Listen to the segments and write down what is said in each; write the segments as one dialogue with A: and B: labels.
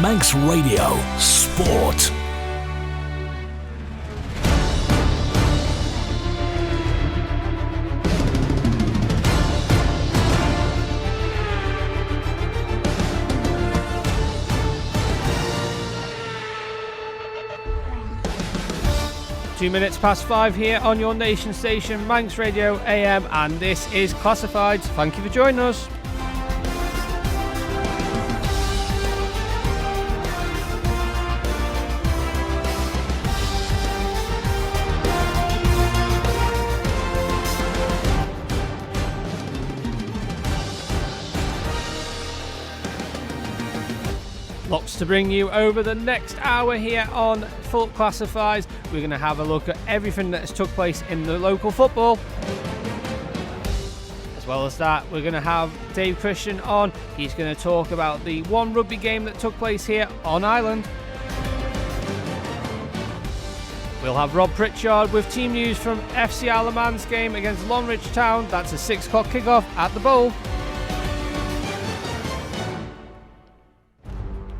A: Manx Radio Sport.
B: Two minutes past 5 here on your nation station, Manx Radio AM, and this is Classifieds. Thank you for joining us. Lots to bring you over the next hour here on Full Classifieds. We're going to have a look at everything that has took place in the local football. As well as that, we're going to have Dave Christian on. He's going to talk about the one rugby game that took place here on Ireland. We'll have Rob Pritchard with team news from FC Isle of Man's game against Longridge Town. That's a 6 o'clock kickoff at the Bowl.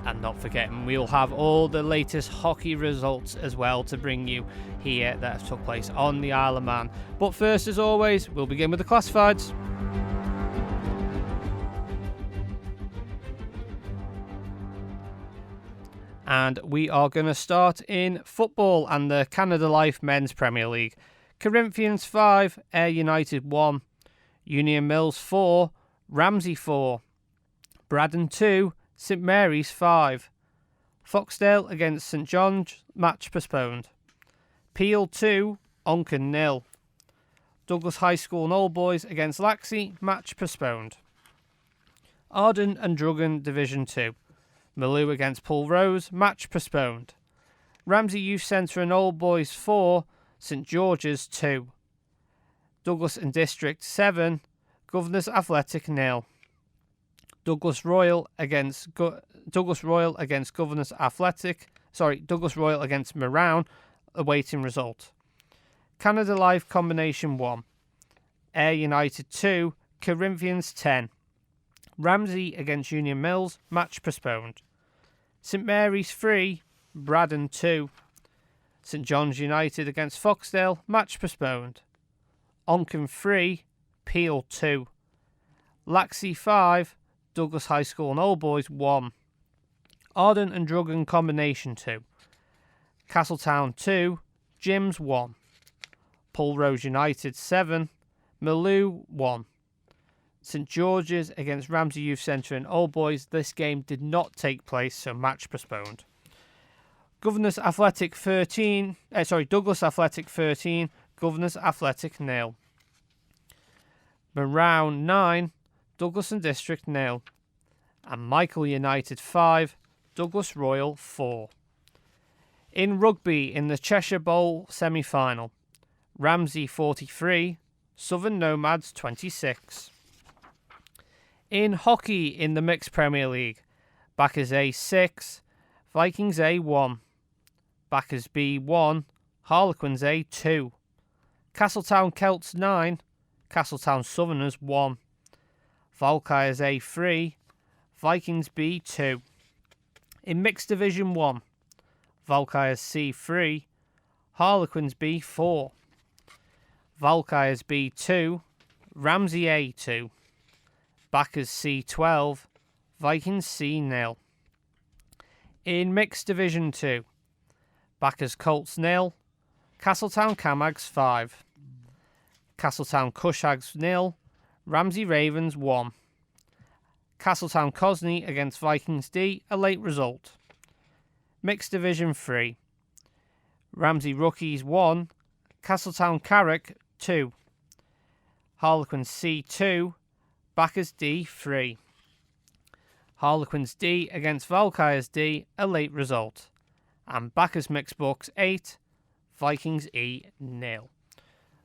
B: And not forgetting, we'll have all the latest hockey results as well to bring you here that have took place on the Isle of Man. But first, as always, we'll begin with the classifieds. And we are going to start in football and the Canada Life Men's Premier League. Corinthians 5, Ayr United 1, Union Mills 4, Ramsey 4, Braddon 2, St Mary's 5, Foxdale against St John's, match postponed. Peel 2, Onken 0, Douglas High School and Old Boys against Laxey, match postponed. Arden and Druggan Division 2, Maloo against Pulrose, match postponed. Ramsey Youth Centre and Old Boys 4, St George's 2, Douglas and District 7, Governors Athletic 0. Douglas Royal against Governors Athletic. Douglas Royal against Marown, awaiting result. Canada Life Combination 1, Ayr United 2, Corinthians 10. Ramsey against Union Mills, match postponed. St Mary's 3, Braddon 2. St John's United against Foxdale, match postponed. Onken 3, Peel 2. Laxey 5, Douglas High School and Old Boys 1. Arden and Druggan Combination 2. Castletown 2, Jims 1. Pulrose United 7, Maloo 1. St George's against Ramsey Youth Centre and Old Boys. This game did not take place, so match postponed. Douglas Athletic 13, Governors Athletic 0. Marown 9, Douglas and District 0. And Michael United 5, Douglas Royal 4. In rugby, in the Cheshire Bowl semi-final, Ramsey 43, Southern Nomads 26. In hockey, in the Mixed Premier League, Backers A 6, Vikings A 1, Backers B 1, Harlequins A 2, Castletown Celts 9, Castletown Southerners 1, Valkyries A 3, Vikings B 2. In Mixed Division 1, Valkyries C 3, Harlequins B 4, Valkyries B 2, Ramsey A 2, Backers C 12, Vikings C 0. In Mixed Division 2, Backers Colts 0, Castletown Camags 5, Castletown Cushags 0, Ramsey Ravens 1. Castletown Cosney against Vikings D, a late result. Mixed Division 3, Ramsey Rookies 1, Castletown Carrick 2, Harlequins C 2, Backers D 3. Harlequins D against Valkyries D, a late result. And Backers Mixed Bucks 8, Vikings E 0.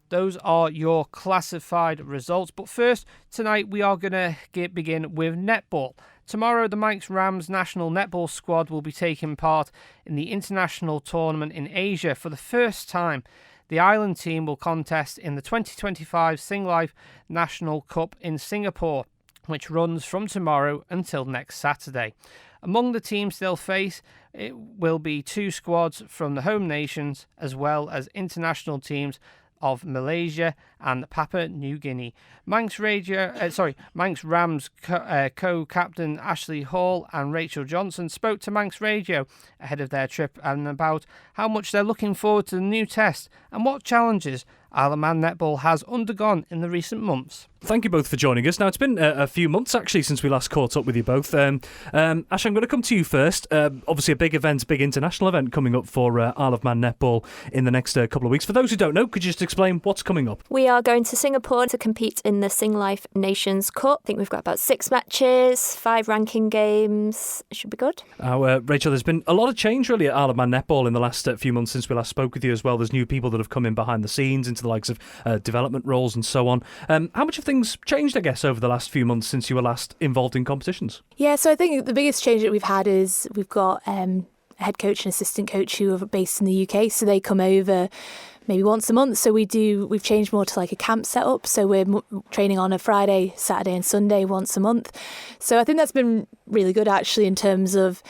B: Those are your classified results. But first, tonight we are going to begin with netball. Tomorrow, the Manx Rams national netball squad will be taking part in the international tournament in Asia for the first time. The Island team will contest in the 2025 Singlife Nations Cup in Singapore. which runs from tomorrow until next Saturday. Among the teams they'll face, it will be 2 squads from the home nations as well as international teams of Malaysia and Papua New Guinea. Manx Rams co-captain Ashley Hall and Rachel Johnstone spoke to Manx Radio ahead of their trip and about how much they're looking forward to the new test and what challenges Isle of Man netball has undergone in the recent months.
C: Thank you both for joining us. Now, it's been a few months, actually, since we last caught up with you both. Ash, I'm going to come to you first. Obviously, a big international event coming up for Isle of Man netball in the next couple of weeks. For those who don't know, could you just explain what's coming up?
D: We are going to Singapore to compete in the Singlife Nations Cup. I think we've got about 6 matches, 5 ranking games. It should be good.
C: Rachel, there's been a lot of change, really, at Isle of Man netball in the last few months since we last spoke with you as well. There's new people that have come in behind the scenes into the likes of development roles and so on. How much have things changed, I guess, over the last few months since you were last involved in competitions?
E: Yeah, so I think the biggest change that we've had is we've got a head coach and assistant coach who are based in the UK, so they come over maybe once a month. So we've changed more to like a camp setup, so we're training on a Friday, Saturday and Sunday once a month. So I think that's been really good, actually, in terms of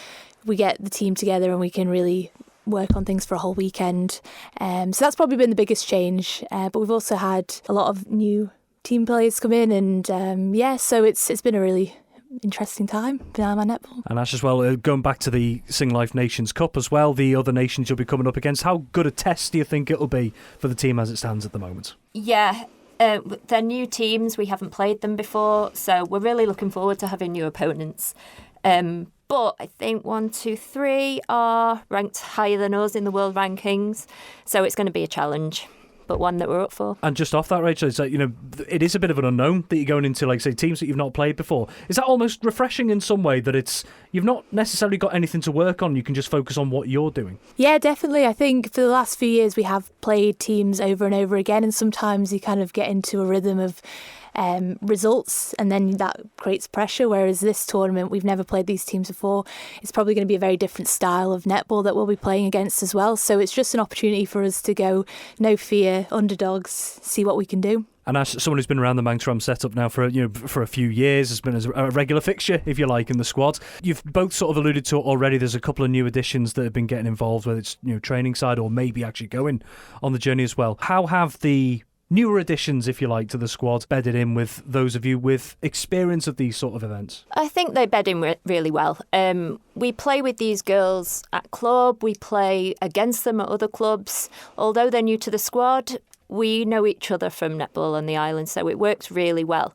E: we get the team together and we can really work on things for a whole weekend. So that's probably been the biggest change. But we've also had a lot of new team players come in, and so it's been a really interesting time for Isle of Man netball.
C: And Ash, as well, going back to the Singlife Nations Cup as well, the other nations you'll be coming up against, how good a test do you think it'll be for the team as it stands at the moment?
D: Yeah, they're new teams. We haven't played them before, so we're really looking forward to having new opponents. But I think 1, 2, 3 are ranked higher than us in the world rankings, so it's going to be a challenge, but one that we're up for. And
C: just off that, Rachel, it's like, it is a bit of an unknown that you're going into, like, say, teams that you've not played before. Is that almost refreshing in some way, that you've not necessarily got anything to work on, you can just focus on what you're doing?
E: Yeah, definitely. I think for the last few years we have played teams over and over again, and sometimes you kind of get into a rhythm of results, and then that creates pressure, whereas this tournament, we've never played these teams before. It's probably going to be a very different style of netball that we'll be playing against as well, so it's just an opportunity for us to go no fear, underdogs, see what we can do.
C: And as someone who's been around the Manx Rams setup now for a few years, has been a regular fixture, if you like, in the squad. You've both sort of alluded to it already. There's a couple of new additions that have been getting involved, whether it's training side or maybe actually going on the journey as well. How have the newer additions, if you like, to the squad bedded in with those of you with experience of these sort of events?
D: I think they bed in really well. We play with these girls at club, we play against them at other clubs. Although they're new to the squad, we know each other from netball on the island, so it works really well.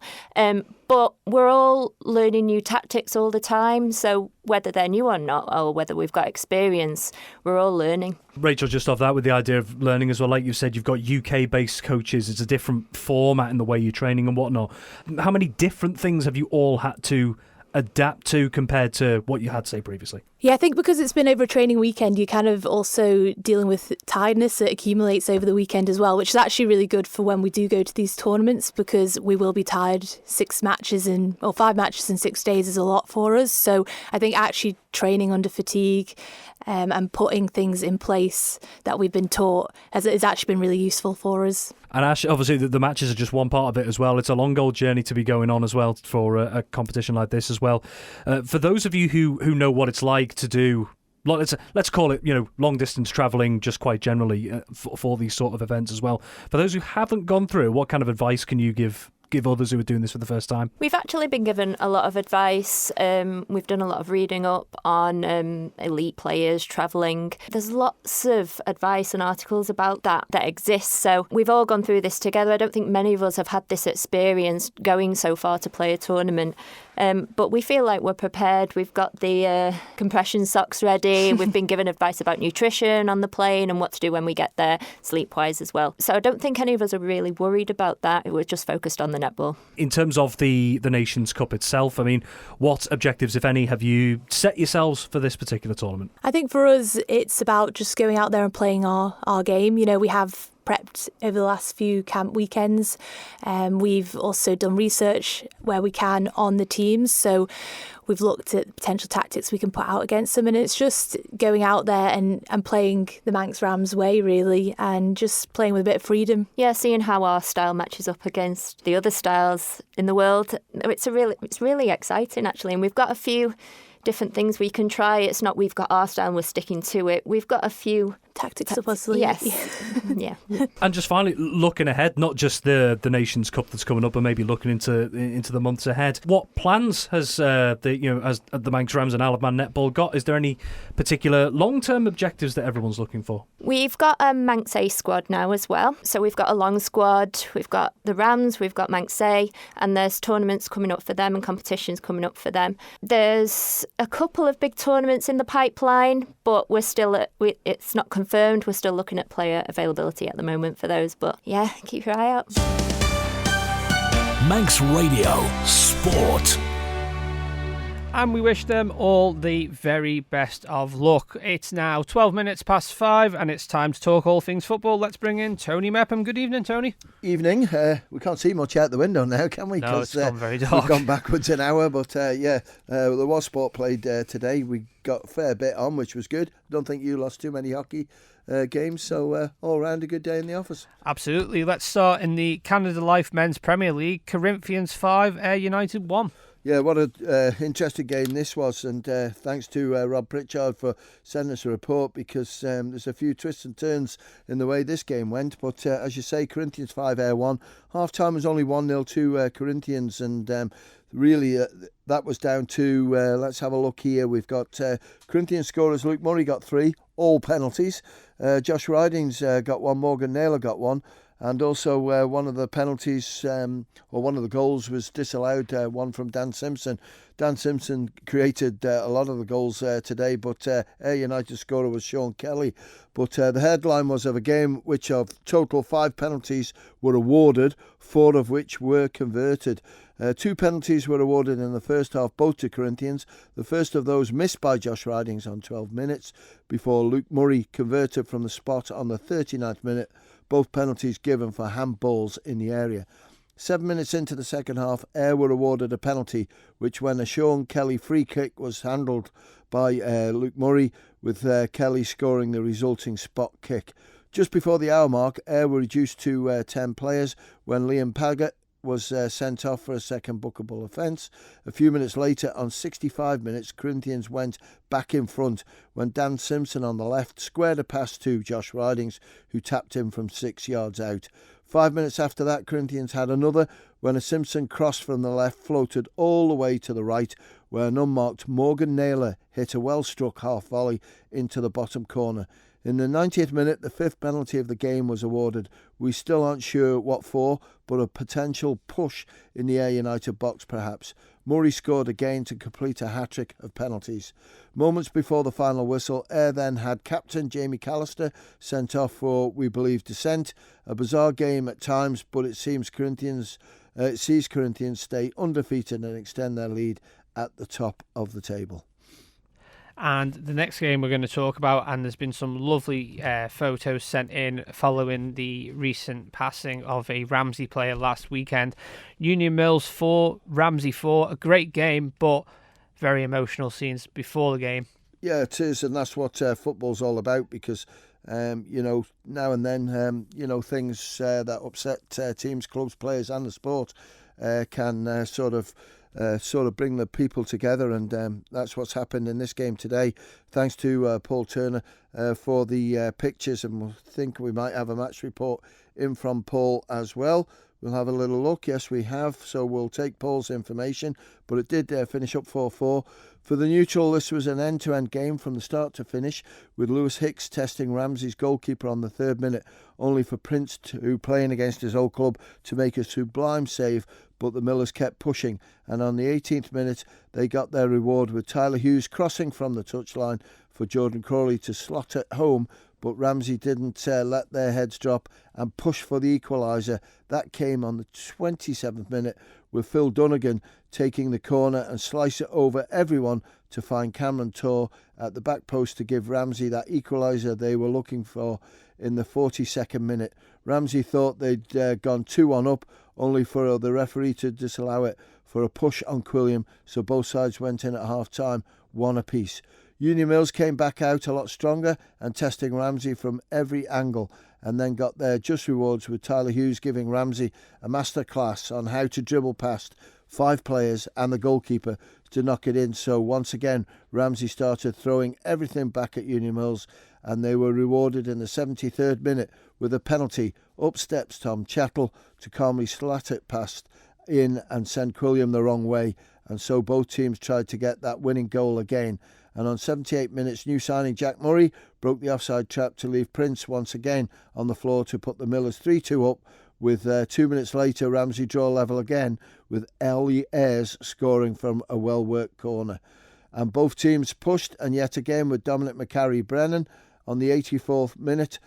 D: But we're all learning new tactics all the time, so whether they're new or not, or whether we've got experience, we're all learning.
C: Rachel, just off that, with the idea of learning as well, like you've said, you've got UK-based coaches. It's a different format in the way you're training and whatnot. How many different things have you all had to adapt to compared to what you had, say, previously?
E: Yeah, I think because it's been over a training weekend, you're kind of also dealing with tiredness that accumulates over the weekend as well, which is actually really good for when we do go to these tournaments, because we will be tired. 5 matches in 6 days is a lot for us. So I think actually training under fatigue and putting things in place that we've been taught has actually been really useful for us.
C: And Ash, obviously the matches are just one part of it as well. It's a long old journey to be going on as well for a competition like this as well. For those of you who know what it's like to do, let's call it, long distance travelling just quite generally for these sort of events as well. For those who haven't gone through, what kind of advice can you give others who are doing this for the first time?
D: We've actually been given a lot of advice. We've done a lot of reading up on elite players travelling. There's lots of advice and articles about that exists. So we've all gone through this together. I don't think many of us have had this experience going so far to play a tournament. But we feel like we're prepared. We've got the compression socks ready. We've been given advice about nutrition on the plane and what to do when we get there, sleep-wise as well. So I don't think any of us are really worried about that. We're just focused on the netball.
C: In terms of the Nations Cup itself, I mean, what objectives, if any, have you set yourselves for this particular tournament?
E: I think for us, it's about just going out there and playing our game. We have prepped over the last few camp weekends. We've also done research where we can on the teams, so we've looked at potential tactics we can put out against them, and it's just going out there and playing the Manx Rams way, really, and just playing with a bit of freedom.
D: Yeah, seeing how our style matches up against the other styles in the world, it's really exciting, actually. And we've got a few different things we can try. It's not we've got our style and we're sticking to it. We've got a few
E: tactics up our sleeve.
D: Yes. Yeah.
C: And just finally, looking ahead, not just the Nations Cup that's coming up, but maybe looking into the months ahead. What plans has the Manx Rams and Isle of Man netball got? Is there any particular long-term objectives that everyone's looking for?
D: We've got a Manx A squad now as well. So we've got a long squad, we've got the Rams, we've got Manx A, and there's tournaments coming up for them and competitions coming up for them. There's a couple of big tournaments in the pipeline, but we're still it's not confirmed. We're still looking at player availability at the moment for those. But yeah, keep your eye out.
A: Manx Radio Sport.
B: And we wish them all the very best of luck. It's now 12 minutes past 5 and it's time to talk all things football. Let's bring in Tony Mepham. Good evening, Tony.
F: Evening. We can't see much out the window now, can we?
B: No, it's gone very dark.
F: We've gone backwards an hour, but there was sport played today. We got a fair bit on, which was good. I don't think you lost too many hockey games, so all round a good day in the office.
B: Absolutely. Let's start in the Canada Life Men's Premier League. Corinthians 5, Ayr United 1.
F: Yeah, what an interesting game this was, and thanks to Rob Pritchard for sending us a report, because there's a few twists and turns in the way this game went. But as you say, Corinthians 5, Ayr 1. Half-time was only 1-0 to Corinthians, and really that was down to, let's have a look here. We've got Corinthians scorers. Luke Murray got 3, all penalties. Josh Ridings got 1, Morgan Naylor got 1. And also one of the penalties, or one of the goals, was disallowed, one from Dan Simpson. Dan Simpson created a lot of the goals today, but Ayr United scorer was Sean Kelly. But the headline was of a game which of total 5 penalties were awarded, 4 of which were converted. 2 penalties were awarded in the first half, both to Corinthians. The first of those missed by Josh Ridings on 12 minutes before Luke Murray converted from the spot on the 39th minute. Both penalties given for handballs in the area. 7 minutes into the second half, Ayr were awarded a penalty, which when a Sean Kelly free kick was handled by Luke Murray, with Kelly scoring the resulting spot kick. Just before the hour mark, Ayr were reduced to 10 players when Liam Paggett was sent off for a second bookable offence. A few minutes later, on 65 minutes, Corinthians went back in front when Dan Simpson on the left squared a pass to Josh Ridings, who tapped him from 6 yards out. 5 minutes after that, Corinthians had another when a Simpson cross from the left floated all the way to the right, where an unmarked Morgan Naylor hit a well-struck half volley into the bottom corner. In the 90th minute, the 5th penalty of the game was awarded. We still aren't sure what for, but a potential push in the Ayr United box perhaps. Murray scored again to complete a hat-trick of penalties. Moments before the final whistle, Ayr then had captain Jamie Callister sent off for, we believe, dissent. A bizarre game at times, but it sees Corinthians stay undefeated and extend their lead at the top of the table.
B: And the next game we're going to talk about, and there's been some lovely photos sent in following the recent passing of a Ramsey player last weekend. Union Mills 4, Ramsey 4, a great game, but very emotional scenes before the game.
F: Yeah, it is, and that's what football's all about, because now and then, things that upset teams, clubs, players and the sport can sort of bring the people together, and that's what's happened in this game today. Thanks to Paul Turner for the pictures, and we'll think we might have a match report in from Paul as well. We'll have a little look. Yes, we have, so we'll take Paul's information, but it did finish up 4-4. For the neutral, this was an end-to-end game from the start to finish, with Lewis Hicks testing Ramsey's goalkeeper on the 3rd minute, only for Prince, who playing against his old club, to make a sublime save, but the Millers kept pushing, and on the 18th minute they got their reward with Tyler Hughes crossing from the touchline for Jordan Crawley to slot at home, but Ramsey didn't let their heads drop and push for the equaliser. That came on the 27th minute with Phil Dunnigan taking the corner and slice it over everyone to find Cameron Torr at the back post to give Ramsey that equaliser they were looking for in the 42nd minute. Ramsey thought they'd gone 2-1 up, only for the referee to disallow it for a push on Quilliam, so both sides went in at half-time, 1 apiece. Union Mills came back out a lot stronger and testing Ramsey from every angle, and then got their just rewards with Tyler Hughes giving Ramsey a masterclass on how to dribble past 5 players and the goalkeeper to knock it in. So once again, Ramsey started throwing everything back at Union Mills, and they were rewarded in the 73rd minute with a penalty. Up steps Tom Chattle to calmly slat it past in and send Quilliam the wrong way, and so both teams tried to get that winning goal again. And on 78 minutes, new signing Jack Murray broke the offside trap to leave Prince once again on the floor to put the Millers 3-2 up, with 2 minutes later Ramsey draw level again, with Ellie Ayres scoring from a well-worked corner. And both teams pushed, and yet again with Dominic McCarry-Brennan on the 84th minute,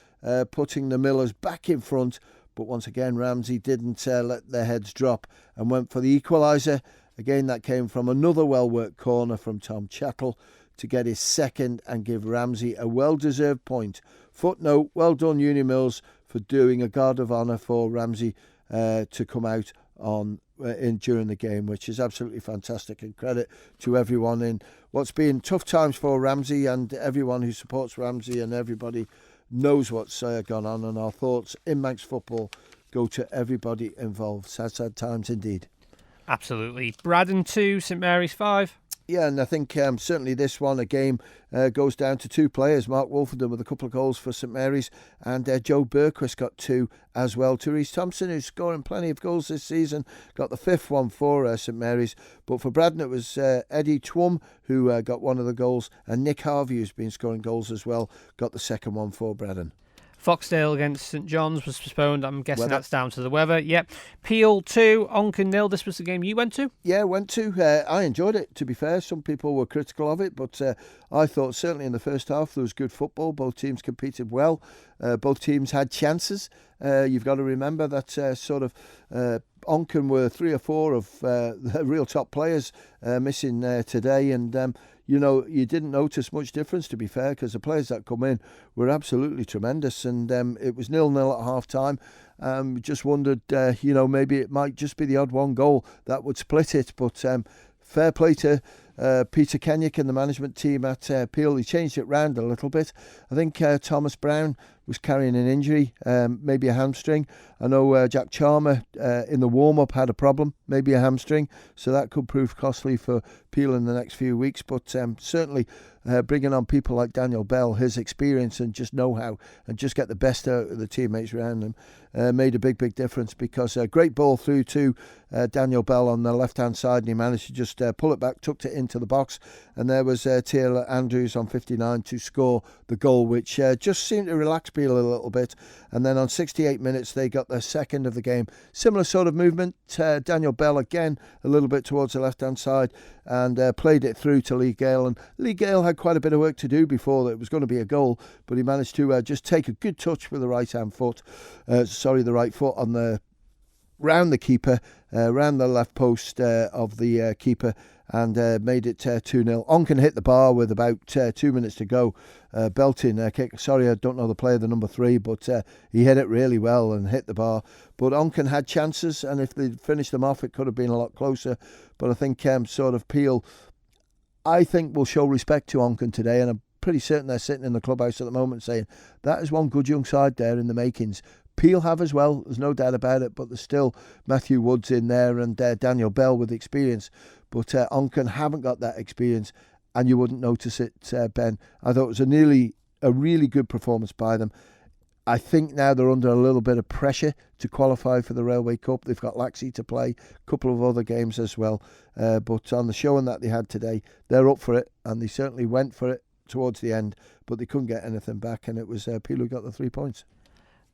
F: putting the Millers back in front. But once again, Ramsey didn't let their heads drop and went for the equaliser. Again, that came from another well-worked corner from Tom Chattle to get his second and give Ramsey a well-deserved point. Footnote, well done Union Mills for doing a guard of honour for Ramsey to come out on during the game, which is absolutely fantastic, and credit to everyone in what's been tough times for Ramsey, and everyone who supports Ramsey, and everybody knows what's gone on, and our thoughts in Manx football go to everybody involved. Sad times indeed.
B: Absolutely. Braddon 2, St Mary's 5.
F: Yeah, and I think certainly this one, a game goes down to 2 players. Mark Wolfenden with a couple of goals for St Mary's, and Joe Berquist got 2 as well. Therese Thompson, who's scoring plenty of goals this season, got the 5th one for St Mary's. But for Braddon, it was Eddie Twum who got one of the goals, and Nick Harvey, who's been scoring goals as well, got the 2nd one for Braddon.
B: Foxdale against St John's was postponed. I'm guessing that's down to the weather. Yep. Peel 2, Onken 0. This was the game you went to?
F: Yeah, went to. I enjoyed it, to be fair. Some people were critical of it, but I thought certainly in the first half there was good football. Both teams competed well. Both teams had chances. You've got to remember that Onken were 3 or 4 of the real top players missing today, and you didn't notice much difference, to be fair, because the players that come in were absolutely tremendous, and it was 0-0 at half-time. Just wondered, maybe it might just be the odd one goal that would split it, but fair play to Peter Kenyick and the management team at Peel. He changed it round a little bit. I think Thomas Brown was carrying an injury, maybe a hamstring. I know Jack Charmer in the warm-up had a problem, maybe a hamstring, so that could prove costly for Peel in the next few weeks. But certainly bringing on people like Daniel Bell, his experience and just know-how, and just get the best out of the teammates around him, made a big difference, because a great ball through to Daniel Bell on the left-hand side, and he managed to just pull it back, tucked it into the box, and there was Taylor Andrews on 59 to score the goal, which just seemed to relax Peel a little bit. And then on 68 minutes they got their 2nd of the game. Similar sort of movement. Daniel Bell again a little bit towards the left-hand side, and played it through to Lee Gale. And Lee Gale had quite a bit of work to do before it was going to be a goal, but he managed to just take a good touch with the right foot on the round the keeper, round the left post of the keeper, and made it 2-0. Onken hit the bar with about 2 minutes to go, belting kick. Sorry, I don't know the player, the number 3, but he hit it really well and hit the bar. But Onken had chances, and if they'd finished them off, it could have been a lot closer. But I think Peel, I think, will show respect to Onken today, and I'm pretty certain they're sitting in the clubhouse at the moment saying that is one good young side there in the makings. Peel have as well, there's no doubt about it, but there's still Matthew Woods in there and Daniel Bell with experience. But Onken haven't got that experience, and you wouldn't notice it, Ben. I thought it was a really good performance by them. I think now they're under a little bit of pressure to qualify for the Railway Cup. They've got Laxey to play, a couple of other games as well. But on the showing that they had today, they're up for it, and they certainly went for it towards the end, but they couldn't get anything back, and it was Peel who got the 3 points.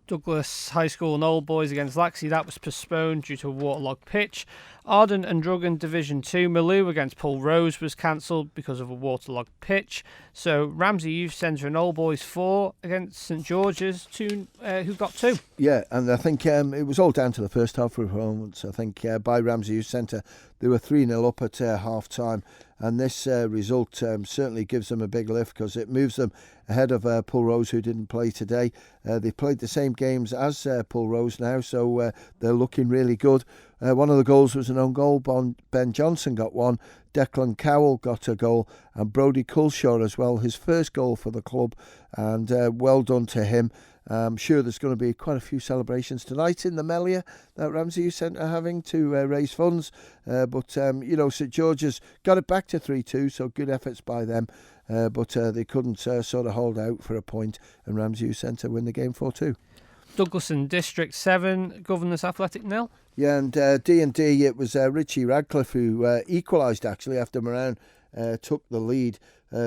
B: Douglas High School and Old Boys against Laxey, that was postponed due to a waterlogged pitch. Arden and Druggan Division 2, Maloo against Paul Rose was cancelled because of a waterlogged pitch. So Ramsey Youth Centre and Old Boys 4 against St George's, who got 2.
F: Yeah, and I think it was all down to the first half performance. I think by Ramsey Youth Centre, They were 3-0 up at half-time, and this result certainly gives them a big lift because it moves them ahead of Pulrose, who didn't play today. They played the same games as Pulrose now, so they're looking really good. One of the goals was an own goal. Ben Johnson got one, Declan Cowell got a goal, and Brodie Culshaw as well, his first goal for the club, and well done to him. I'm sure there's going to be quite a few celebrations tonight in the Melia that Ramsey Youth Centre having to raise funds. But St George's got it back to 3-2, so good efforts by them. But they couldn't sort of hold out for a point, and Ramsey Youth Centre win the game 4-2.
B: Douglas and District 7, Governors Athletic 0.
F: Yeah, and D&D, it was Richie Radcliffe who equalised actually after Moran took the lead.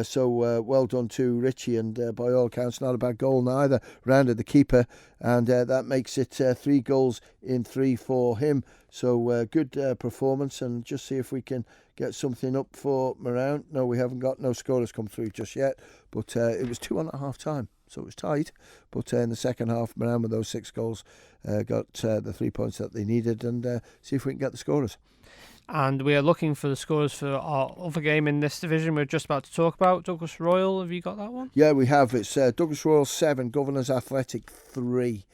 F: So well done to Richie, and by all accounts not a bad goal neither. Rounded the keeper, and that makes it 3 goals in 3 for him. So good performance, and just see if we can get something up for Moran. No, we haven't got no scorers come through just yet, but it was 2-1 at half time, so it was tight. But in the second half, Moran with those 6 goals got the 3 points that they needed, and see if we can get the scorers.
B: And we are looking for the scores for our other game in this division we're just about to talk about. Douglas Royal, have you got that one?
F: Yeah, we have. It's Douglas Royal 7, Governors Athletic 3.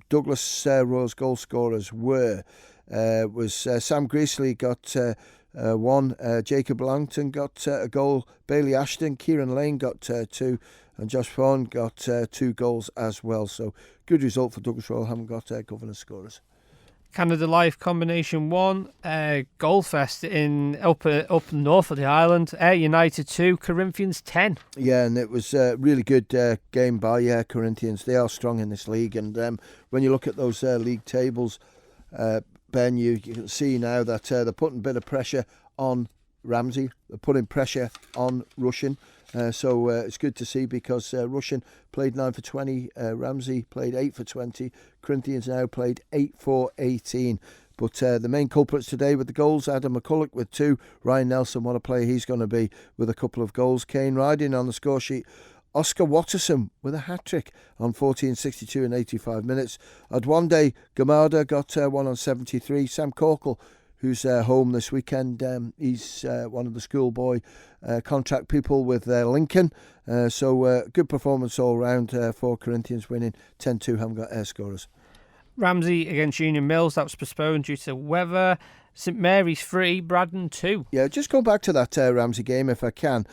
F: Douglas Royal's goal scorers was Sam Greasley got 1, Jacob Langton got a goal, Bailey Ashton, Kieran Lane got 2, and Josh Vaughan got 2 goals as well. So good result for Douglas Royal, haven't got Governors scorers.
B: Canada Life Combination 1, Goalfest up north of the island. Ayr United 2, Corinthians 10.
F: Yeah, and it was a really good game by Corinthians. They are strong in this league, and when you look at those league tables, Ben, you can see now that they're putting a bit of pressure on Ramsey. They're putting pressure on Russian. So it's good to see, because Russian played 9 for 20, Ramsey played 8 for 20, Corinthians now played 8 for 18. But the main culprits today with the goals, Adam McCulloch with 2, Ryan Nelson, what a player he's going to be, with a couple of goals. Kane Riding on the score sheet, Oscar Watterson with a hat-trick on 14, 62 and 85 minutes. Adwande Gamada got 1 on 73, Sam Corkle, who's home this weekend. He's one of the schoolboy contract people with Lincoln. So good performance all round for Corinthians, winning 10-2, haven't got air scorers.
B: Ramsey against Union Mills, that was postponed due to weather. St Mary's 3, Braddon 2.
F: Yeah, just go back to that Ramsey game if I can.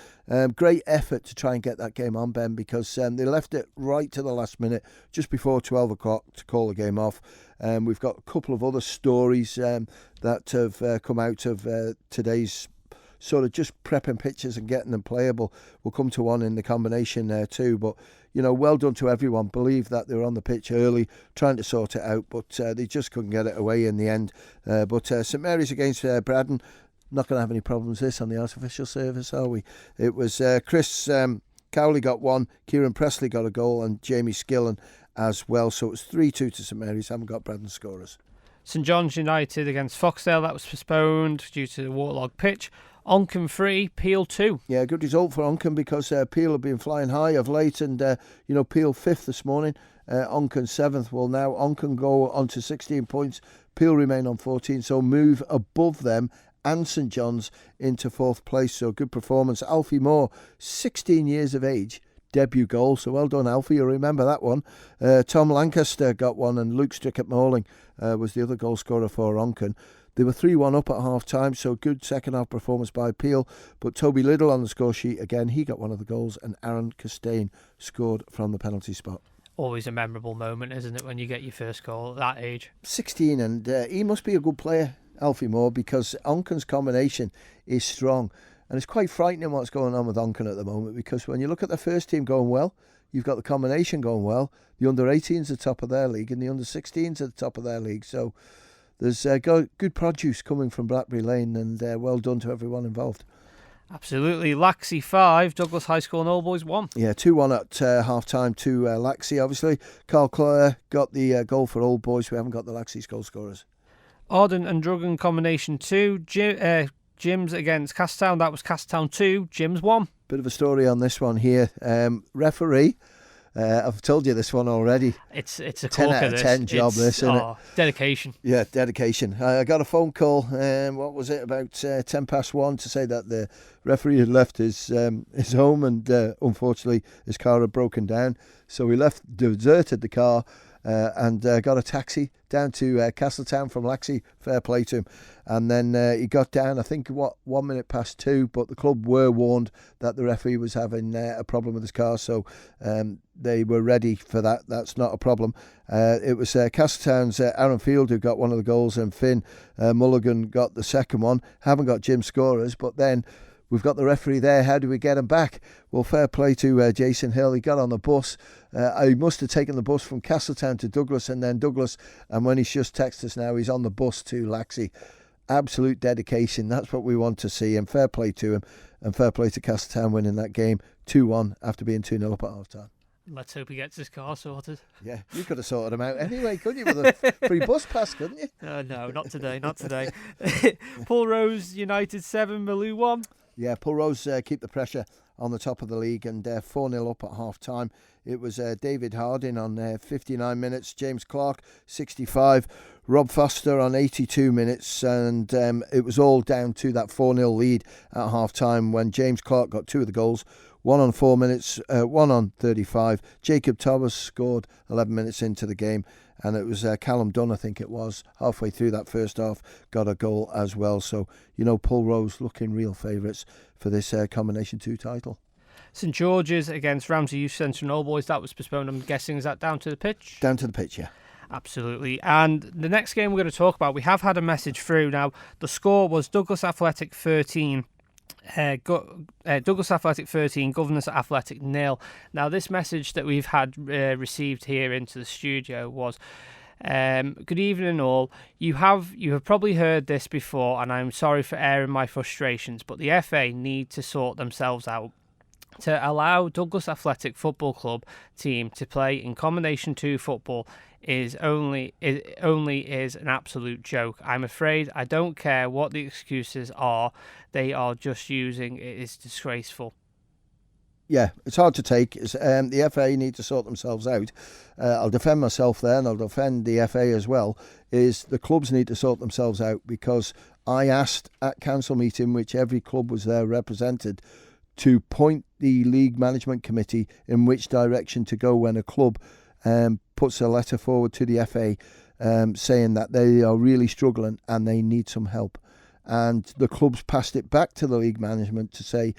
F: Great effort to try and get that game on, Ben, because they left it right to the last minute, just before 12 o'clock, to call the game off. We've got a couple of other stories that have come out of today's sort of just prepping pitches and getting them playable. We'll come to one in the combination there too, but well done to everyone. Believe that they were on the pitch early trying to sort it out, but they just couldn't get it away in the end. But St Mary's against Braddon, not going to have any problems this on the artificial surface, are we? It was Chris Cowley got 1, Kieran Presley got a goal, and Jamie Skillen as well. So it was 3-2 to St Mary's, haven't got Braddon scorers.
B: St John's United against Foxdale, that was postponed due to the waterlogged pitch. Oncombe 3, Peel 2.
F: Yeah, good result for Oncombe, because Peel have been flying high of late, and Peel 5th this morning, Oncombe 7th. Well, now Oncombe go on to 16 points, Peel remain on 14, so move above them and St John's into 4th place. So good performance. Alfie Moore, 16 years of age, debut goal, so well done Alfie, you'll remember that one. Tom Lancaster got 1, and Luke Strickett Morling was the other goal scorer for Oncombe. They were 3-1 up at half-time, so good second-half performance by Peel. But Toby Liddell on the score sheet again, he got one of the goals, and Aaron Costain scored from the penalty spot.
B: Always a memorable moment, isn't it, when you get your first goal at that age?
F: 16, and he must be a good player, Alfie Moore, because Oncombe's combination is strong. And it's quite frightening what's going on with Oncombe at the moment, because when you look at the first team going well, you've got the combination going well, the under-18s are top of their league, and the under-16s are the top of their league. So there's good produce coming from Blackberry Lane, and well done to everyone involved.
B: Absolutely. Laxey 5, Douglas High School and All Boys 1.
F: Yeah, 2-1 at half-time to Laxey, obviously. Carl Clare got the goal for Old Boys. We haven't got the Laxey's goal scorers.
B: Arden and Druggan Combination 2, Jims against Castown. That was Castown 2, Jims 1.
F: Bit of a story on this one here. Referee I've told you this one already.
B: It's a
F: 10
B: corker,
F: out of 10 job, this, isn't it?
B: Dedication.
F: Yeah, dedication. I got a phone call, what was it, about 1:10 to say that the referee had left his home and unfortunately his car had broken down. So he deserted the car and got a taxi down to Castletown from Laxey. Fair play to him. And then he got down, I think, 2:01, but the club were warned that the referee was having a problem with his car, so they were ready for that. That's not a problem. It was Castletown's Aaron Field who got one of the goals, and Finn Mulligan got the second one. Haven't got Jim scorers, but then we've got the referee there. How do we get him back? Well, fair play to Jason Hill. He got on the bus. I must have taken the bus from Castletown to Douglas and then Douglas. And when he's just texted us now, he's on the bus to Laxey. Absolute dedication. That's what we want to see. And fair play to him. And fair play to Castletown winning that game 2-1 after being 2-0 up at half time.
B: Let's hope he gets his car sorted.
F: Yeah, you could have sorted him out anyway, couldn't you? With a free bus pass, couldn't you?
B: No, not today, not today. Paul Rose United 7, Maloo 1.
F: Yeah, Paul Rose keep the pressure on the top of the league and 4-0 up at half time. It was David Harding on 59 minutes, James Clark 65, Rob Foster on 82 minutes, and it was all down to that 4-0 lead at half time when James Clark got two of the goals. One on 4 minutes, one on 35. Jacob Thomas scored 11 minutes into the game. And it was Callum Dunn, I think it was, halfway through that first half, got a goal as well. So, Paul Rose looking real favourites for this Combination 2 title.
B: St George's against Ramsey Youth Centre and All Boys, that was postponed. I'm guessing, is that down to the pitch?
F: Down to the pitch, yeah.
B: Absolutely. And the next game we're going to talk about, we have had a message through. Now, the score was Douglas Athletic 13. Douglas Athletic 13, Governors Athletic 0. Now, this message that we've had received here into the studio was, good evening all. You have probably heard this before, and I'm sorry for airing my frustrations, but the FA need to sort themselves out. To allow Douglas Athletic Football Club team to play in Combination 2 football is only an absolute joke. I'm afraid I don't care what the excuses are. They are just using it. Is disgraceful.
F: Yeah, it's hard to take. The FA need to sort themselves out. I'll defend myself there, and I'll defend the FA as well. Is the clubs need to sort themselves out, because I asked at council meeting, which every club was there represented, to point the league management committee in which direction to go when a club puts a letter forward to the FA saying that they are really struggling and they need some help. And the clubs passed it back to the league management to say,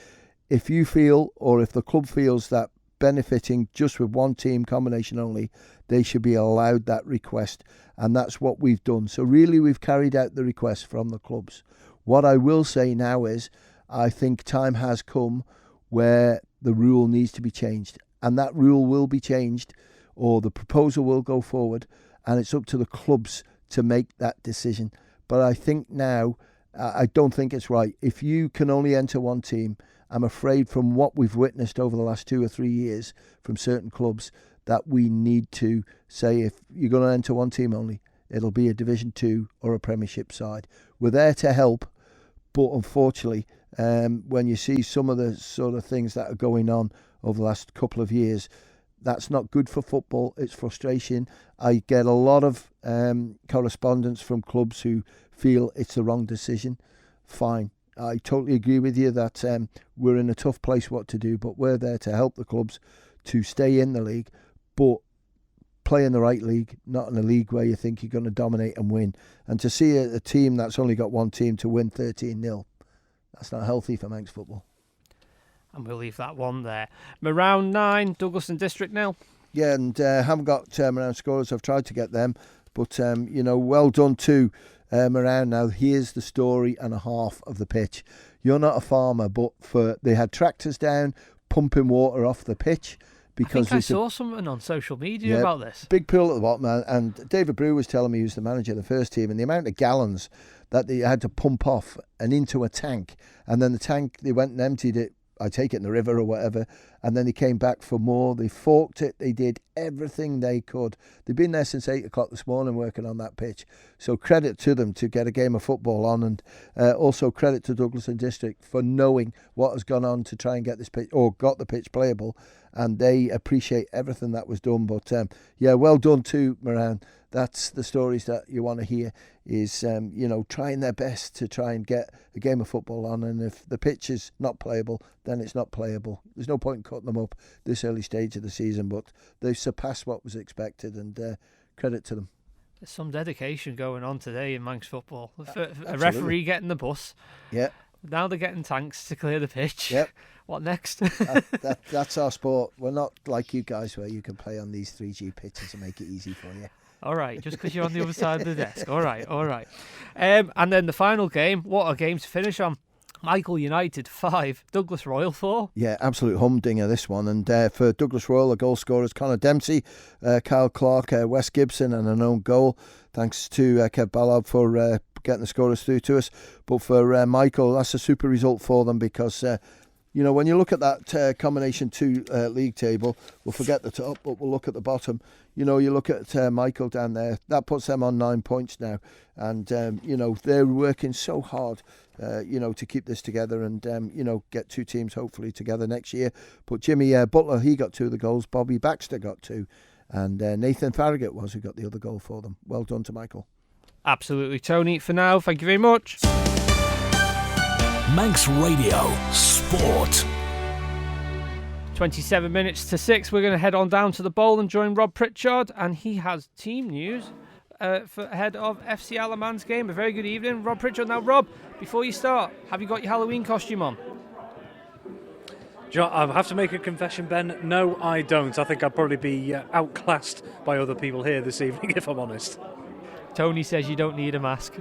F: if you feel, or if the club feels that benefiting just with one team combination only, they should be allowed that request. And that's what we've done. So really we've carried out the request from the clubs. What I will say now is, I think time has come where the rule needs to be changed, and that rule will be changed, or the proposal will go forward, and it's up to the clubs to make that decision. But I think now, I don't think it's right. If you can only enter one team, I'm afraid from what we've witnessed over the last 2 or 3 years from certain clubs, that we need to say, if you're going to enter one team only, it'll be a Division 2 or a Premiership side. We're there to help, but unfortunately, when you see some of the sort of things that are going on over the last couple of years, that's not good for football. It's frustration. I get a lot of correspondence from clubs who feel it's the wrong decision. Fine. I totally agree with you that we're in a tough place what to do, but we're there to help the clubs to stay in the league, but play in the right league, not in a league where you think you're going to dominate and win. And to see a team that's only got one team to win 13-0, that's not healthy for Manx football.
B: And we'll leave that one there. Marown 9, Douglas and District 0.
F: Yeah, and haven't got Marown scorers. I've tried to get them. But, well done to Marown. Now, here's the story and a half of the pitch. You're not a farmer, but they had tractors down, pumping water off the pitch. Because
B: I saw something on social media about this. Big
F: pool at the bottom, and David Brew was telling me, who's the manager of the first team, and the amount of gallons that they had to pump off and into a tank, and then the tank, they went and emptied it, I take it in the river or whatever, and then they came back for more. They forked it, they did everything they could. They've been there since 8 o'clock this morning working on that pitch. So credit to them to get a game of football on, and also credit to Douglas and District for knowing what has gone on to try and get this pitch, or got the pitch playable, and they appreciate everything that was done. But yeah, well done to Moran. That's the stories that you want to hear, is trying their best to try and get a game of football on, and if the pitch is not playable, then it's not playable. There's no point in cutting them up this early stage of the season, but they've surpassed what was expected, and credit to them.
B: There's some dedication going on today in Manx football. A
F: Absolutely.
B: referee getting the bus.
F: Yeah.
B: Now they're getting tanks to clear the pitch.
F: Yep.
B: What next?
F: That's our sport. We're not like you guys where you can play on these 3G pitches and make it easy for you.
B: All right, just because you're on the other side of the desk. All right. And then the final game, what a game to finish on. Michael United 5, Douglas Royal 4.
F: Yeah, absolute humdinger this one. And for Douglas Royal, the goal scorers Connor Dempsey, Kyle Clark, Wes Gibson, and an own goal. Thanks to Kev Ballard for getting the scorers through to us. But for Michael, that's a super result for them, because when you look at that combination 2 league table, we'll forget the top, but we'll look at the bottom. You look at Michael down there, that puts them on 9 points now. And, they're working so hard, to keep this together and, get 2 teams hopefully together next year. But Jimmy Butler, he got 2 of the goals. Bobby Baxter got 2. And Nathan Farragut was who got the other goal for them. Well done to Michael.
B: Absolutely, Tony. For now, thank you very much.
A: Manx Radio Sport.
B: 27 minutes to 6. We're going to head on down to the bowl and join Rob Pritchard, and he has team news for ahead of FC Alaman's game. A very good evening, Rob Pritchard. Now, Rob, before you start, have you got your Halloween costume on?
C: I have to make a confession, Ben. No, I don't. I think I'd probably be outclassed by other people here this evening, if I'm honest.
B: Tony says you don't need a mask.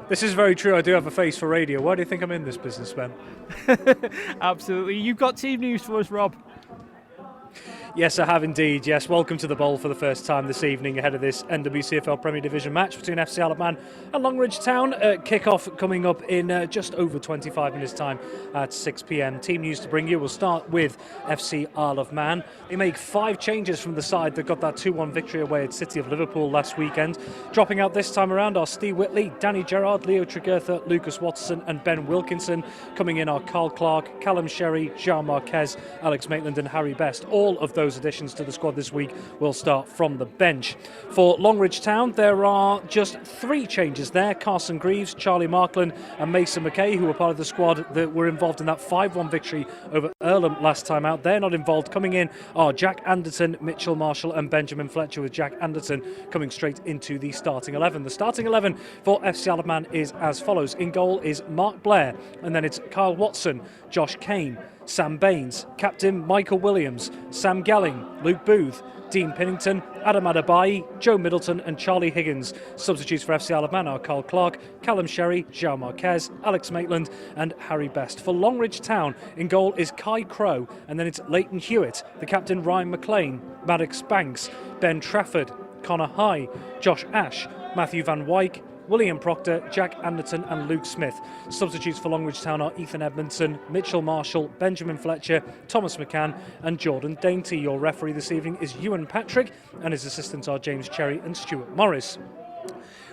C: This is very true. I do have a face for radio. Why do you think I'm in this business, Ben?
B: Absolutely. You've got team news for us, Rob.
C: Yes, I have indeed. Yes, welcome to the bowl for the first time this evening ahead of this NWCFL Premier Division match between FC Alaman and Longridge Town. Kick-off coming up in just over 25 minutes' time at 6 p.m. Team news to bring you. We'll start with FC Isle of Man. They make 5 changes from the side that got that 2-1 victory away at City of Liverpool last weekend. Dropping out this time around are Steve Whitley, Danny Gerrard, Leo Tregurtha, Lucas Watson and Ben Wilkinson. Coming in are Carl Clark, Callum Sherry, Jean Marquez, Alex Maitland and Harry Best. All of those additions to the squad this week will start from the bench. For Longridge Town, there are just 3 changes there. Carson Greaves, Charlie Markland and Mason McKay, who were part of the squad that were involved in that 5-1 victory over Earlham last time out. They're not involved. Coming in are Jack Anderton, Mitchell Marshall and Benjamin Fletcher, with Jack Anderton coming straight into the starting 11. The starting 11 for FC Isle of Man is as follows. In goal is Mark Blair, and then it's Kyle Watson, Josh Kane, Sam Baines, Captain Michael Williams, Sam Gelling, Luke Booth, Dean Pinnington, Adam Adebayi, Joe Middleton and Charlie Higgins. Substitutes for FC Isle of Man are Carl Clark, Callum Sherry, Jean Marquez, Alex Maitland and Harry Best. For Longridge Town, in goal is Kai Crow, and then it's Leighton Hewitt, the captain Ryan McLean, Maddox Banks, Ben Trafford, Connor High, Josh Ash, Matthew Van Wyk, William Proctor, Jack Anderton and Luke Smith. Substitutes for Longridge Town are Ethan Edmondson, Mitchell Marshall, Benjamin Fletcher, Thomas McCann and Jordan Dainty. Your referee this evening is Ewan Patrick and his assistants are James Cherry and Stuart Morris.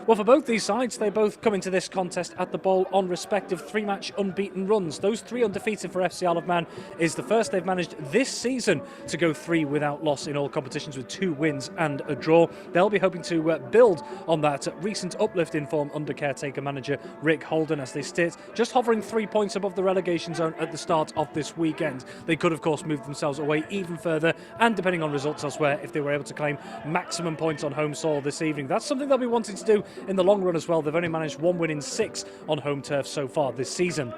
C: Well, for both these sides, they both come into this contest at the bowl on respective 3-match unbeaten runs. Those 3 undefeated for FC Isle of Man is the first they've managed this season to go 3 without loss in all competitions, with 2 wins and a draw. They'll be hoping to build on that recent uplift in form under caretaker manager Rick Holden, as they sit just hovering 3 points above the relegation zone at the start of this weekend. They could, of course, move themselves away even further, and depending on results elsewhere, if they were able to claim maximum points on home soil this evening. That's something they'll be wanting to do in the long run as well. They've only managed 1 win in 6 on home turf so far this season.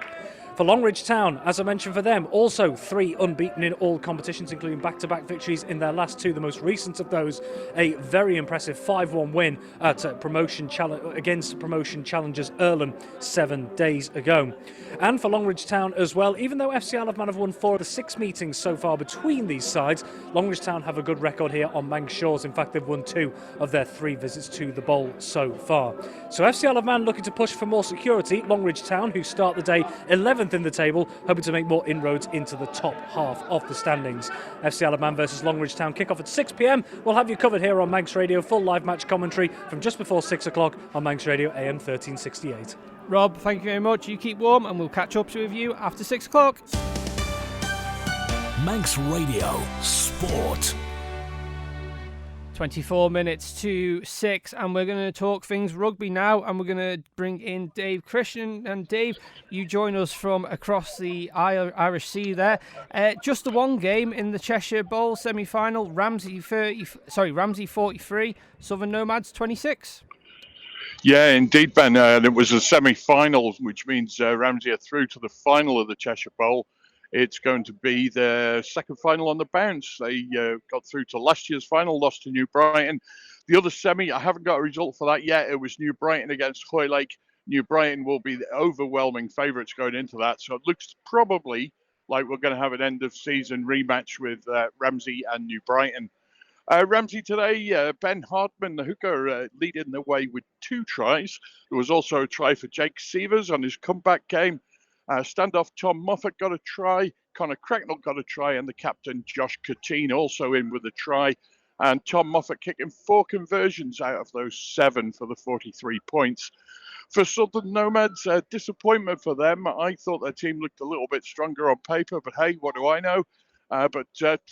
C: For Longridge Town, as I mentioned for them, also 3 unbeaten in all competitions, including back-to-back victories in their last 2, the most recent of those a very impressive 5-1 win at against promotion challengers Earlham 7 days ago. And for Longridge Town as well, even though FC Isle of Man have won 4 of the 6 meetings so far between these sides, Longridge Town have a good record here on Manx shores. In fact, they've won 2 of their 3 visits to the bowl so far. So FC Isle of Man looking to push for more security. Longridge Town, who start the day 11th 7th in the table, hoping to make more inroads into the top half of the standings. FC Alaman versus Longridge Town kick off at 6 p.m. We'll have you covered here on Manx Radio, full live match commentary from just before 6 o'clock on Manx Radio AM 1368.
B: Rob, thank you very much. You keep warm and we'll catch up with you after 6 o'clock.
A: Manx Radio Sport.
B: 24 minutes to 6, and we're going to talk things rugby now, and we're going to bring in Dave Christian. And Dave, you join us from across the Irish Sea there. Just the one game in the Cheshire Bowl semi-final, Ramsey 43, Southern Nomads 26.
G: Yeah, indeed, Ben. It was a semi-final, which means Ramsey are through to the final of the Cheshire Bowl. It's going to be their second final on the bounce. They got through to last year's final, lost to New Brighton. The other semi, I haven't got a result for that yet. It was New Brighton against Hoylake. New Brighton will be the overwhelming favourites going into that. So it looks probably like we're going to have an end-of-season rematch with Ramsey and New Brighton. Ramsey today, Ben Hartman, the hooker, leading the way with 2 tries. There was also a try for Jake Sievers on his comeback game. Standoff Tom Moffat got a try, Connor Cracknell got a try, and the captain Josh Catine also in with a try. And Tom Moffat kicking 4 conversions out of those 7 for the 43 points. For Southern Nomads, disappointment for them. I thought their team looked a little bit stronger on paper, but hey, what do I know? But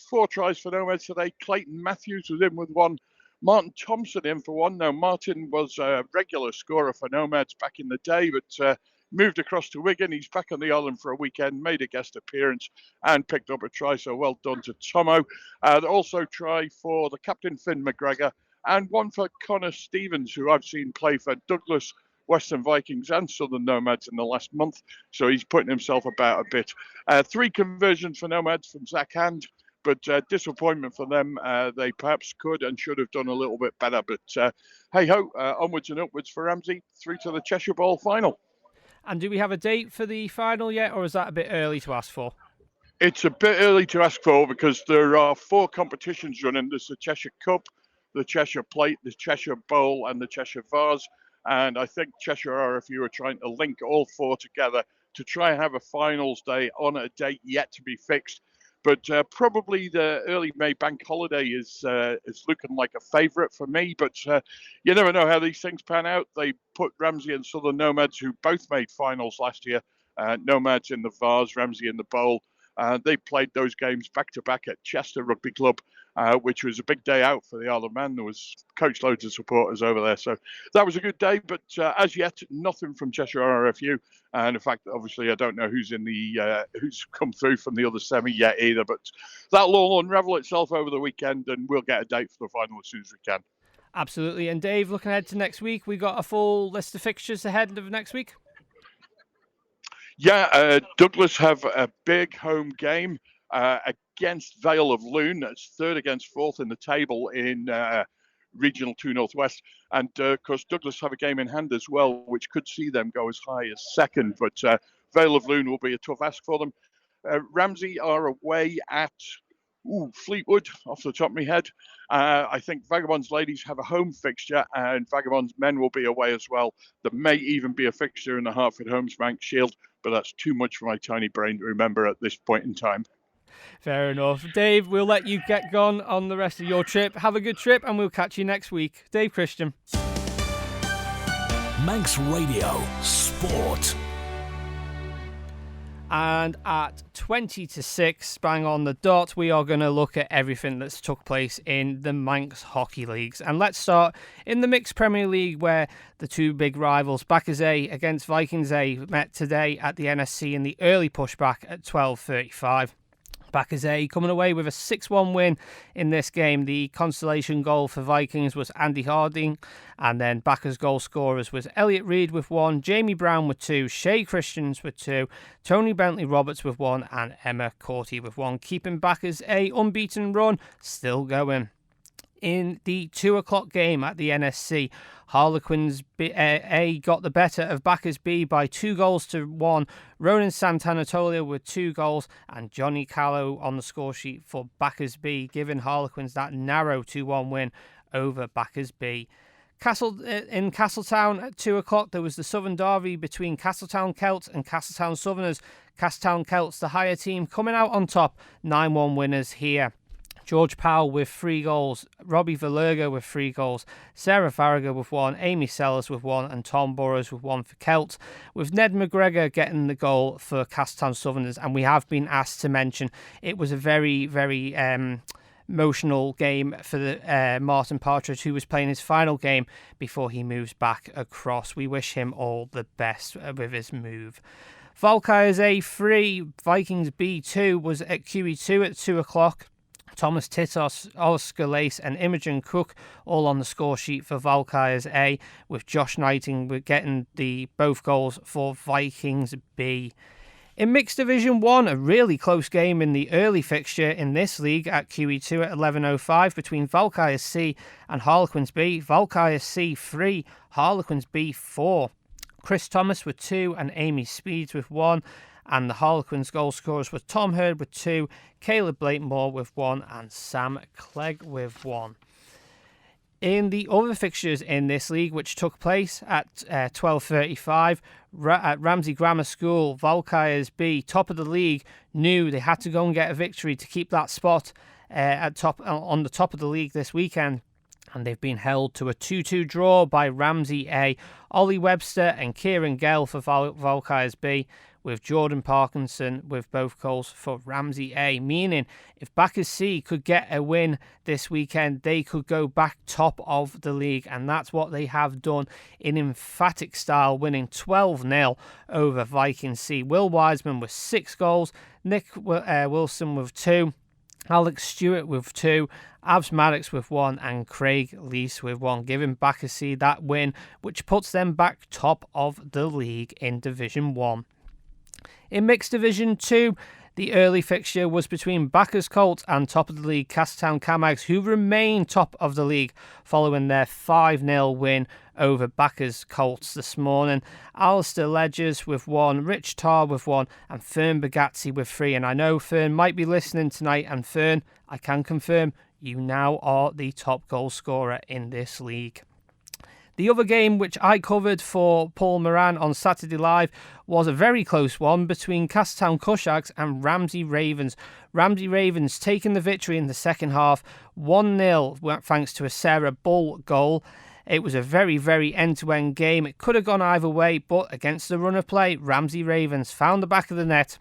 G: 4 tries for Nomads today. Clayton Matthews was in with 1. Martin Thompson in for 1. Now, Martin was a regular scorer for Nomads back in the day, but moved across to Wigan. He's back on the island for a weekend, made a guest appearance and picked up a try, so well done to Tomo. Also try for the captain, Finn McGregor, and 1 for Connor Stevens, who I've seen play for Douglas, Western Vikings and Southern Nomads in the last month, so he's putting himself about a bit. 3 conversions for Nomads from Zach Hand, but disappointment for them. They perhaps could and should have done a little bit better, but hey-ho, onwards and upwards for Ramsey, through to the Cheshire Bowl final.
B: And do we have a date for the final yet, or is that a bit early to ask for?
G: It's a bit early to ask for because there are 4 competitions running. There's the Cheshire Cup, the Cheshire Plate, the Cheshire Bowl and the Cheshire Vase. And I think Cheshire RFU are trying to link all 4 together to try and have a finals day on a date yet to be fixed. But probably the early May bank holiday is looking like a favourite for me. But you never know how these things pan out. They put Ramsey and Southern Nomads, who both made finals last year, Nomads in the Vase, Ramsey in the Bowl. They played those games back-to-back at Chester Rugby Club, which was a big day out for the Isle of Man. There was coachloads of supporters over there. So that was a good day, but as yet, nothing from Cheshire RFU. And in fact, obviously, I don't know who's come through from the other semi yet either, but that'll all unravel itself over the weekend and we'll get a date for the final as soon as we can.
B: Absolutely. And Dave, looking ahead to next week, we got a full list of fixtures ahead of next week?
G: Yeah, Douglas have a big home game against Vale of Loon. That's 3rd against 4th in the table in Regional 2 Northwest. And, of course, Douglas have a game in hand as well, which could see them go as high as 2nd. But Vale of Loon will be a tough ask for them. Ramsey are away at Fleetwood, off the top of my head. I think Vagabonds ladies have a home fixture and Vagabonds men will be away as well. There may even be a fixture in the Hartford Homes Manx Shield, but that's too much for my tiny brain to remember at this point in time.
B: Fair enough. Dave, we'll let you get gone on the rest of your trip. Have a good trip and we'll catch you next week. Dave Christian.
A: Manx Radio Sport.
B: And at 20 to 6, bang on the dot, we are going to look at everything that's took place in the Manx Hockey Leagues. And let's start in the Mixed Premier League, where the 2 big rivals, Backers A against Vikings A, met today at the NSC in the early pushback at 12:35. Backers A coming away with a 6-1 win in this game. The consolation goal for Vikings was Andy Harding, and then Backers goal scorers was Elliot Reid with 1, Jamie Brown with 2, Shay Christians with 2, Tony Bentley Roberts with 1, and Emma Corty with 1, keeping Backers A unbeaten run still going. In the 2 o'clock game at the NSC, Harlequins A got the better of Backers B by 2-1. Ronan Santanatolia with 2 goals and Johnny Callow on the score sheet for Backers B, giving Harlequins that narrow 2-1 win over Backers B. In Castletown at 2 o'clock, there was the Southern Derby between Castletown Celts and Castletown Southerners. Castletown Celts, the higher team, coming out on top, 9-1 winners here. George Powell with 3 goals, Robbie Valerga with 3 goals, Sarah Farragher with 1, Amy Sellers with 1, and Tom Burrows with 1 for Celt, with Ned McGregor getting the goal for Castletown Southerners. And we have been asked to mention it was a very, very emotional game for the Martin Partridge, who was playing his final game before he moves back across. We wish him all the best with his move. Valkyries A 3, Vikings B 2 was at QE2 at 2 o'clock. Thomas Titos, Oscar Lace and Imogen Cook all on the score sheet for Valkyries A, with Josh Knighting getting both goals for Vikings B. In Mixed Division 1, a really close game in the early fixture in this league at QE2 at 11:05 between Valkyries C and Harlequins B. Valkyries C 3, Harlequins B 4. Chris Thomas with 2 and Amy Speeds with 1. And the Harlequins goal scorers were Tom Hurd with 2, Caleb Blakemore with 1, and Sam Clegg with 1. In the other fixtures in this league, which took place at 12:35 at Ramsey Grammar School, Valkyries B, top of the league, knew they had to go and get a victory to keep that spot on the top of the league this weekend. And they've been held to a 2-2 draw by Ramsey A. Ollie Webster and Kieran Gell for Valkyries B, with Jordan Parkinson with both goals for Ramsey A, meaning if Backers C could get a win this weekend, they could go back top of the league, and that's what they have done in emphatic style, winning 12-0 over Viking C. Will Wiseman with 6 goals, Nick Wilson with 2, Alex Stewart with 2, Abs Maddox with 1, and Craig Leese with 1, giving Backers C that win, which puts them back top of the league in Division 1. In Mixed Division 2, the early fixture was between Backers Colts and top of the league Castletown Camags, who remain top of the league following their 5-0 win over Backers Colts this morning. Alistair Ledgers with 1, Rich Tarr with 1, and Fern Bagazzi with 3. And I know Fern might be listening tonight, and Fern, I can confirm you now are the top goal scorer in this league. The other game, which I covered for Paul Moran on Saturday Live, was a very close one between Castletown Cushags and Ramsey Ravens. Ramsey Ravens taking the victory in the second half, 1-0, thanks to a Sarah Bull goal. It was a very, very end-to-end game. It could have gone either way, but against the run of play, Ramsey Ravens found the back of the net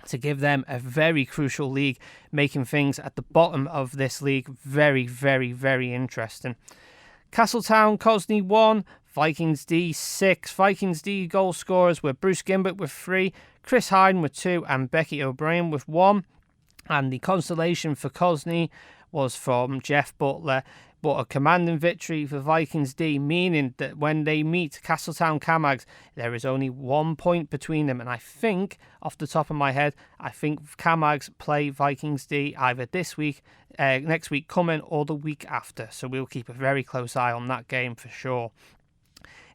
B: to give them a very crucial league, making things at the bottom of this league very, very, very interesting. Castletown Cosney 1, Vikings D 6. Vikings D goal scorers were Bruce Gimbert with 3, Chris Hayden with 2, and Becky O'Brien with 1. And the consolation for Cosney was from Jeff Butler, but a commanding victory for Vikings D, meaning that when they meet Castletown Camags, there is only 1 point between them. And I think, off the top of my head, I think Camags play Vikings D either this week, next week coming, or the week after. So we'll keep a very close eye on that game for sure.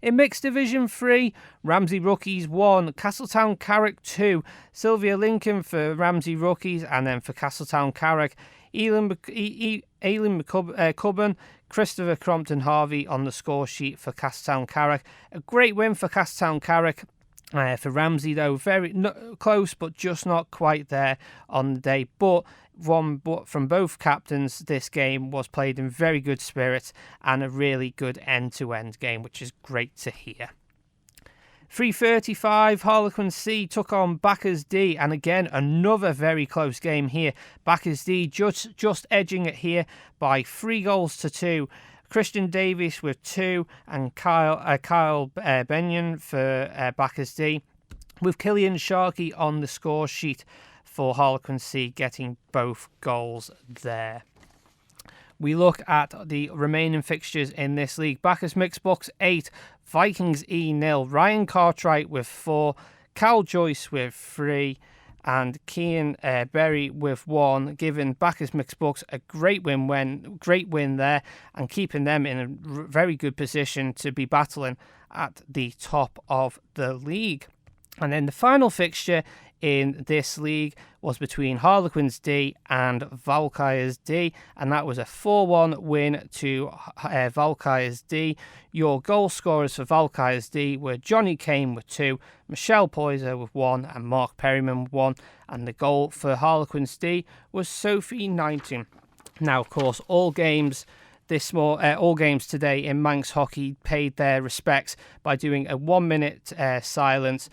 B: In Mixed Division 3, Ramsey Rookies 1, Castletown Carrick 2, Sylvia Lincoln for Ramsey Rookies, and then for Castletown Carrick, Aileen McCubbin, Christopher Crompton Harvey on the score sheet for Castletown Carrick. A great win for Castletown Carrick. For Ramsey, though, very close, but just not quite there on the day. But from both captains, this game was played in very good spirits and a really good end-to-end game, which is great to hear. 3:35, Harlequin C took on Backers D, and again another very close game here. Backers D just edging it here by 3-2. Christian Davis with 2, and Kyle Benyon for Backers D, with Killian Sharkey on the score sheet for Harlequin C getting both goals there. We look at the remaining fixtures in this league. Backers Mixed Bucks 8, Vikings E 0. Ryan Cartwright with 4, Cal Joyce with 3, and Cian Berry with 1, giving Backers Mixed Bucks a great win there, and keeping them in a very good position to be battling at the top of the league. And then the final fixture in this league was between Harlequins D and Valkyries D, and that was a 4-1 win to Valkyries D. Your goal scorers for Valkyries D were Johnny Kane with 2, Michelle Poyser with 1, and Mark Perryman with 1, and the goal for Harlequins D was Sophie Knighton. Now, of course, all games today in Manx hockey paid their respects by doing a 1-minute silence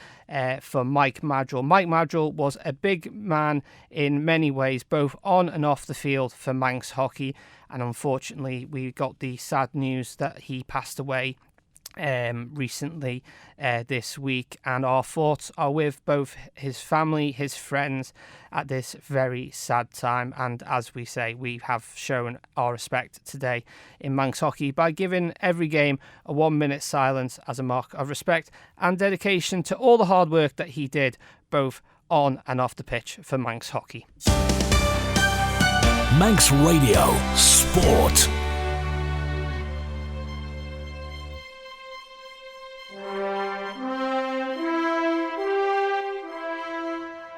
B: for Mike Madrill. Mike Madrill was a big man in many ways, both on and off the field for Manx hockey, and unfortunately we got the sad news that he passed away recently this week, and our thoughts are with both his family, his friends at this very sad time. And as we say, we have shown our respect today in Manx hockey by giving every game a 1-minute silence as a mark of respect and dedication to all the hard work that he did both on and off the pitch for Manx hockey.
A: Manx Radio Sport.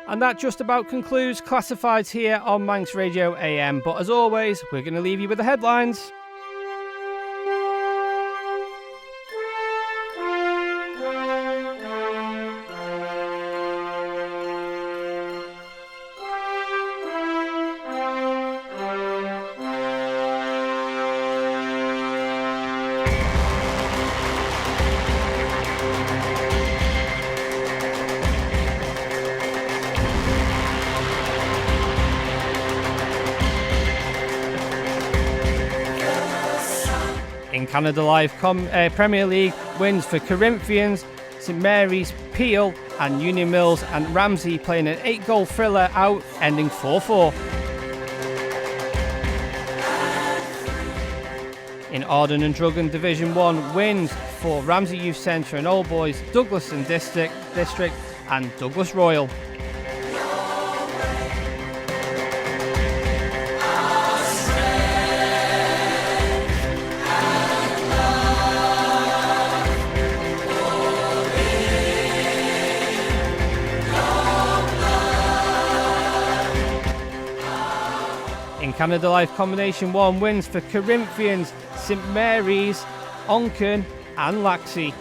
B: And that just about concludes Classifieds here on Manx Radio AM. But as always, we're going to leave you with the headlines. In Canada Live Premier League, wins for Corinthians, St Mary's, Peel and Union Mills, and Ramsey playing an 8-goal thriller out, ending 4-4. In Arden and Druggan Division 1, wins for Ramsey Youth Centre and Old Boys, Douglas and District and Douglas Royal. In Canada Life Combination 1, wins for Corinthians, St Mary's, Onken and Laxey.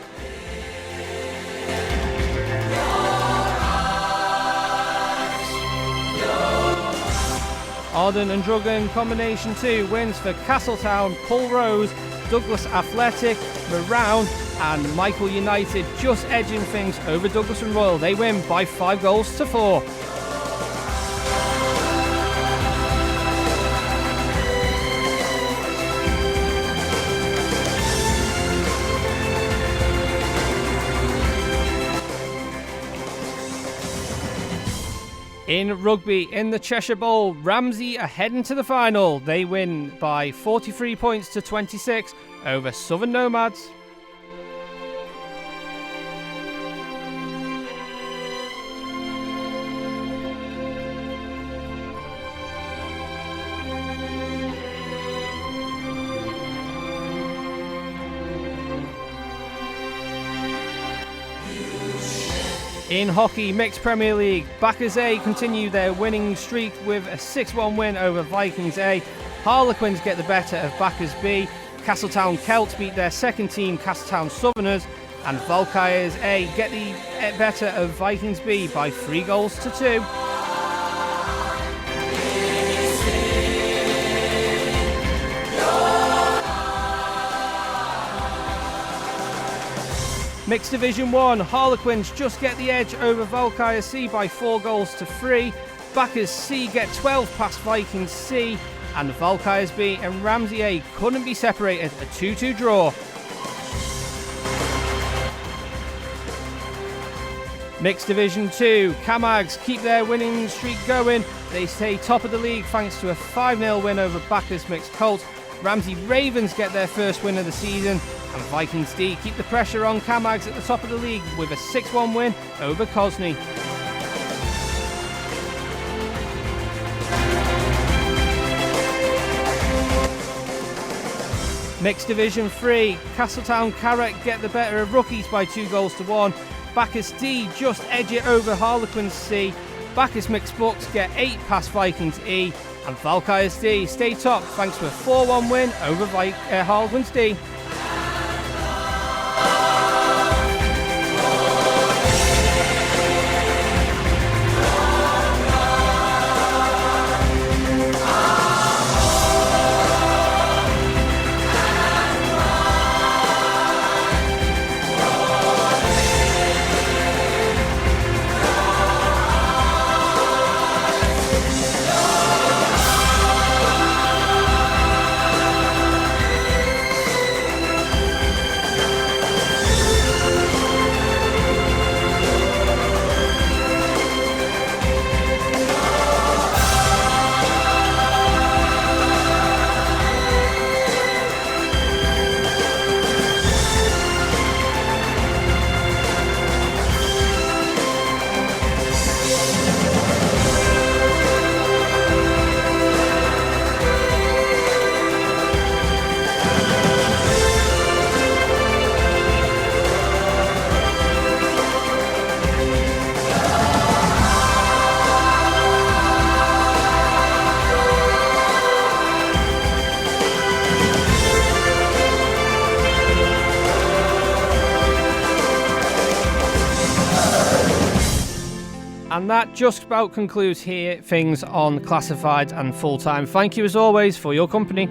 B: Arden and Druggan Combination 2, wins for Castletown, Pulrose, Douglas Athletic, Marown and Michael United, just edging things over Douglas and Royal. They win by 5-4. In rugby, in the Cheshire Bowl, Ramsey are heading to the final. They win by 43 points to 26 over Southern Nomads. In hockey, Mixed Premier League, Backers A continue their winning streak with a 6-1 win over Vikings A. Harlequins get the better of Backers B. Castletown Celts beat their second team, Castletown Southerners. And Valkyries A get the better of Vikings B by 3-2. Mixed Division 1, Harlequins just get the edge over Valkyries C by 4-3. Backers C get 12 past Vikings C, and Valkyries B and Ramsey A couldn't be separated, a 2-2 draw. Mixed Division 2, Camags keep their winning streak going. They stay top of the league thanks to a 5-0 win over Backers Mixed Colts. Ramsey Ravens get their first win of the season, and Vikings D keep the pressure on Camags at the top of the league with a 6-1 win over Cosney. Mixed Division 3, Castletown Carrot get the better of Rookies by 2-1. Bacchus D just edge it over Harlequins C. Bacchus Mixed Bucks get 8 past Vikings E. And Valkyries D stay top thanks to a 4-1 win over Harlequins D. And that just about concludes here things on classified and full-time. Thank you as always for your company.